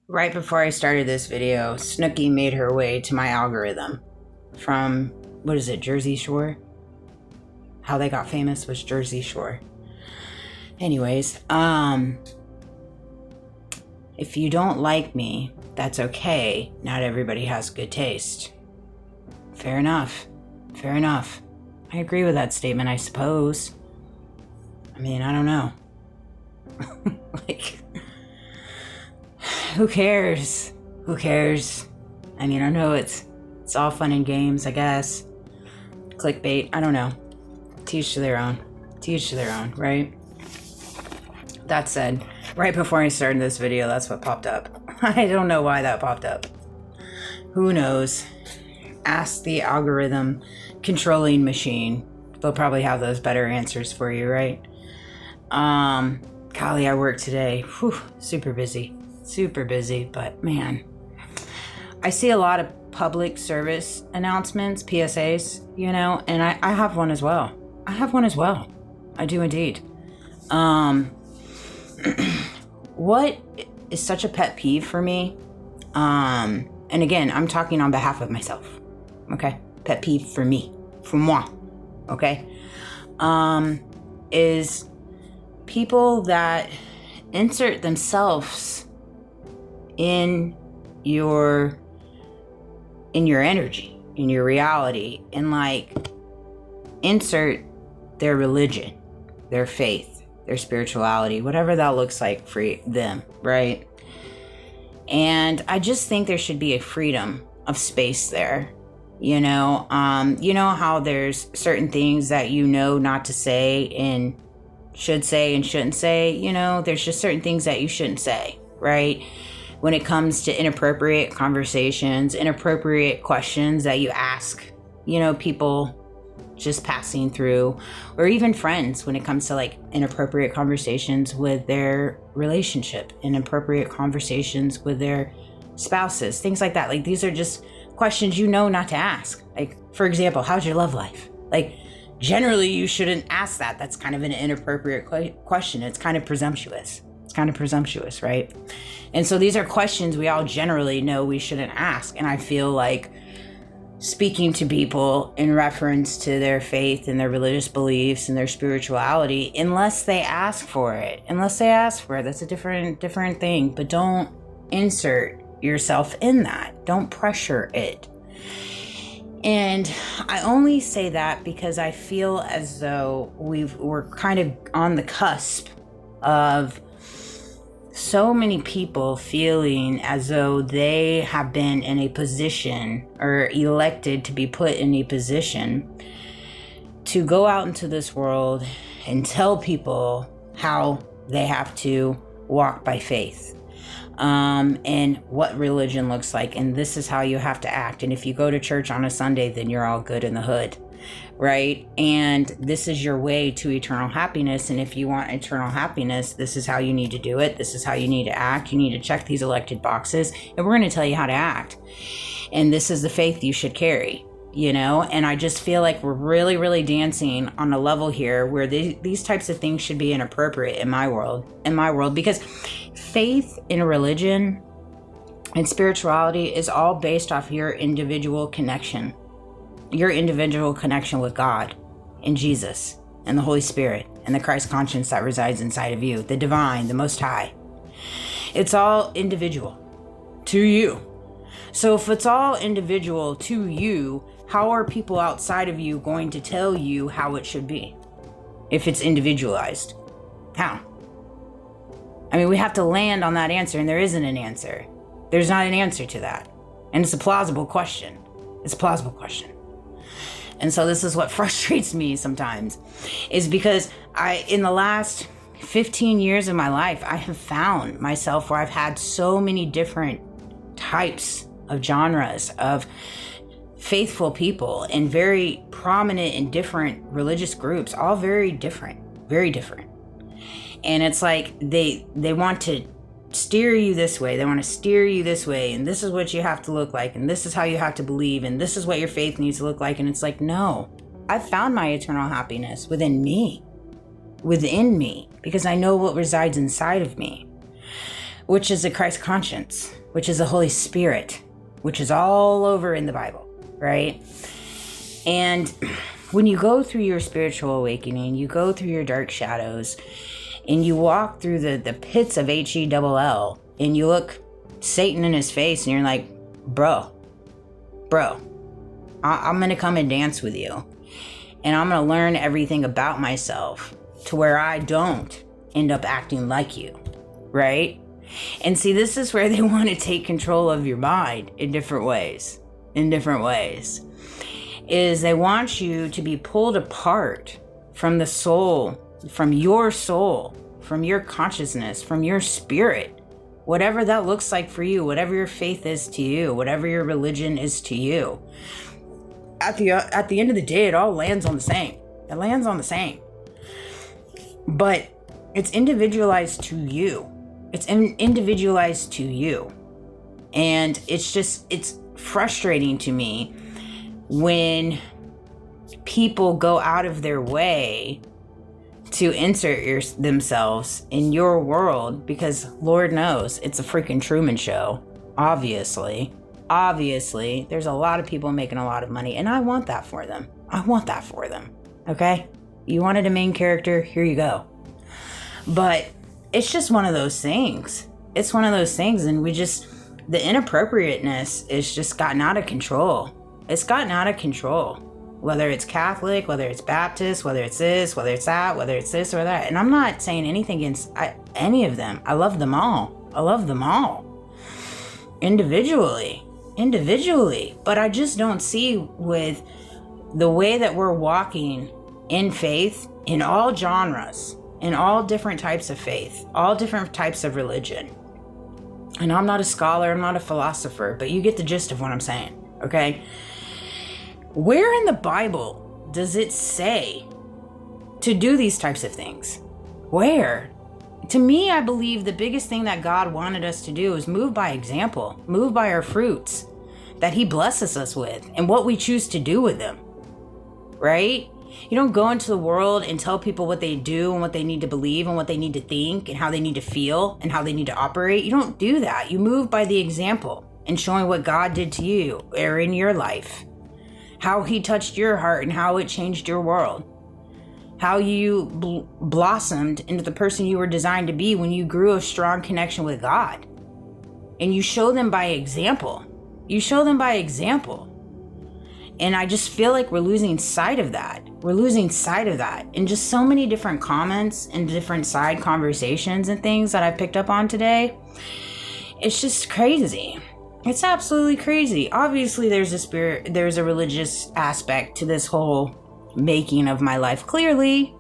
Right before I started this video, Snooki made her way to my algorithm from, what is it, Jersey Shore? How they got famous was Jersey Shore. Anyways, if you don't like me, that's okay. Not everybody has good taste. Fair enough. Fair enough. I agree with that statement, I suppose. I mean, I don't know. Like, who cares? Who cares? I mean, I know it's all fun and games, I guess. Clickbait, I don't know. To each to their own. To each to their own, right? That said, right before I started this video, that's what popped up. I don't know why that popped up. Who knows? Ask the algorithm controlling machine. They'll probably have those better answers for you, right? Golly, I work today. Whew, super busy, but man, I see a lot of public service announcements, PSAs, and I have one as well. I do indeed. What is such a pet peeve for me, and again, I'm talking on behalf of myself, okay? Pet peeve for me, for moi, okay? Is people that insert themselves in your energy, in your reality, and like insert their religion, their faith, their spirituality, whatever that looks like for them, right? And I just think there should be a freedom of space there. You know how there's certain things that not to say and should say and shouldn't say, there's just certain things that you shouldn't say, right? When it comes to inappropriate conversations, inappropriate questions that you ask, people just passing through, or even friends when it comes to like inappropriate conversations with their relationship, inappropriate conversations with their spouses, things like that. Like, these are just questions not to ask. Like, for example, how's your love life? Like, generally you shouldn't ask that. That's kind of an inappropriate question. It's kind of presumptuous, right? And so these are questions we all generally know we shouldn't ask. And I feel like speaking to people in reference to their faith and their religious beliefs and their spirituality, unless they ask for it, that's a different thing. But don't insert yourself in that. Don't pressure it. And I only say that because I feel as though we're kind of on the cusp of so many people feeling as though they have been in a position or elected to be put in a position to go out into this world and tell people how they have to walk by faith. And what religion looks like, and this is how you have to act. And if you go to church on a Sunday, then you're all good in the hood, right? And this is your way to eternal happiness. And if you want eternal happiness, this is how you need to do it. This is how you need to act. You need to check these elected boxes, and we're going to tell you how to act. And this is the faith you should carry, and I just feel like we're really, really dancing on a level here where these types of things should be inappropriate in my world, because faith in religion and spirituality is all based off your individual connection with God and Jesus and the Holy Spirit and the Christ conscience that resides inside of you, the divine, the Most High. It's all individual to you. So if it's all individual to you, how are people outside of you going to tell you how it should be? If it's individualized, how? I mean, we have to land on that answer, and there isn't an answer. There's not an answer to that. And it's a plausible question. And so this is what frustrates me sometimes, is because in the last 15 years of my life, I have found myself where I've had so many different types of genres of faithful people and very prominent in different religious groups, all very different. And it's like they want to steer you this way. They want to steer you this way. And this is what you have to look like. And this is how you have to believe. And this is what your faith needs to look like. And it's like, no, I've found my eternal happiness within me, because I know what resides inside of me. which is a Christ conscience, which is the Holy Spirit, which is all over in the Bible, right? And when you go through your spiritual awakening, you go through your dark shadows, and you walk through the pits of HELL, and you look Satan in his face, and you're like, bro, I'm going to come and dance with you. And I'm going to learn everything about myself to where I don't end up acting like you, right? And see, this is where they want to take control of your mind in different ways. Is they want you to be pulled apart from the soul, from your consciousness, from your spirit, whatever that looks like for you, whatever your faith is to you, whatever your religion is to you. At the end of the day, it all lands on the same. It lands on the same. But it's individualized to you. It's individualized to you. And it's frustrating to me when people go out of their way to insert themselves in your world, because Lord knows it's a freaking Truman Show. Obviously, there's a lot of people making a lot of money, and I want that for them. Okay? You wanted a main character, here you go. But it's just one of those things. And the inappropriateness is just gotten out of control. It's gotten out of control. Whether it's Catholic, whether it's Baptist, whether it's this, whether it's that, whether it's this or that. And I'm not saying anything against any of them. I love them all. Individually. But I just don't see with the way that we're walking in faith, in all genres, in all different types of faith, all different types of religion. And I'm not a scholar, I'm not a philosopher, but you get the gist of what I'm saying, okay? Where in the Bible does it say to do these types of things? Where? To me, I believe the biggest thing that God wanted us to do is move by example, move by our fruits that He blesses us with and what we choose to do with them, right? You don't go into the world and tell people what they do and what they need to believe and what they need to think and how they need to feel and how they need to operate. You don't do that. You move by the example and showing what God did to you or in your life, how He touched your heart and how it changed your world, how you blossomed into the person you were designed to be when you grew a strong connection with God. And you show them by example. And I just feel like we're losing sight of that. And just so many different comments and different side conversations and things that I picked up on today. It's just crazy. It's absolutely crazy. Obviously, there's a religious aspect to this whole making of my life. Clearly,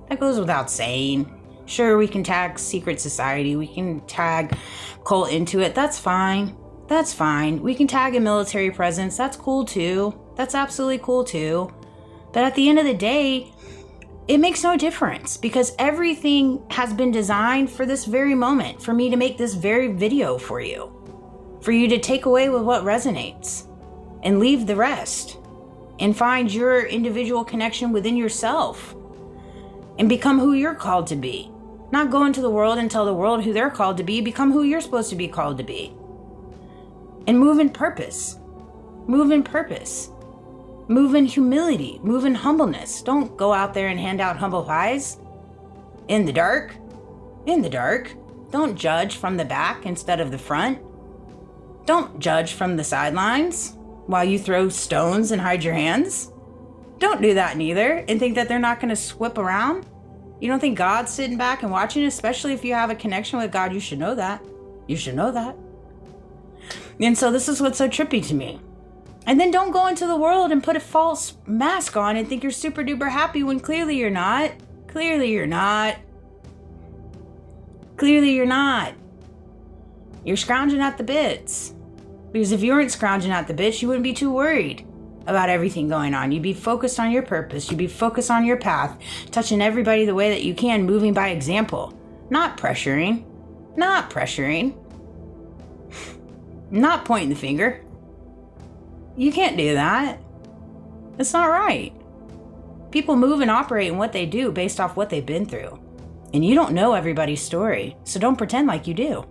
that goes without saying. Sure, we can tag secret society. We can tag cult into it. That's fine. We can tag a military presence. That's cool too. That's absolutely cool too. But at the end of the day, it makes no difference because everything has been designed for this very moment, for me to make this very video for you to take away with what resonates and leave the rest and find your individual connection within yourself and become who you're called to be. Not go into the world and tell the world who they're called to be. Become who you're supposed to be called to be. And move in purpose. Move in humility. Move in humbleness. Don't go out there and hand out humble pies. In the dark. Don't judge from the back instead of the front. Don't judge from the sidelines while you throw stones and hide your hands. Don't do that neither and think that they're not going to swip around. You don't think God's sitting back and watching, especially if you have a connection with God. You should know that. And so this is what's so trippy to me. And then don't go into the world and put a false mask on and think you're super duper happy when clearly you're not. You're scrounging at the bits. Because if you weren't scrounging at the bits, you wouldn't be too worried about everything going on. You'd be focused on your purpose. You'd be focused on your path, touching everybody the way that you can, moving by example. Not pressuring. Not pointing the finger. You can't do that. It's not right. People move and operate in what they do based off what they've been through. And you don't know everybody's story, so don't pretend like you do.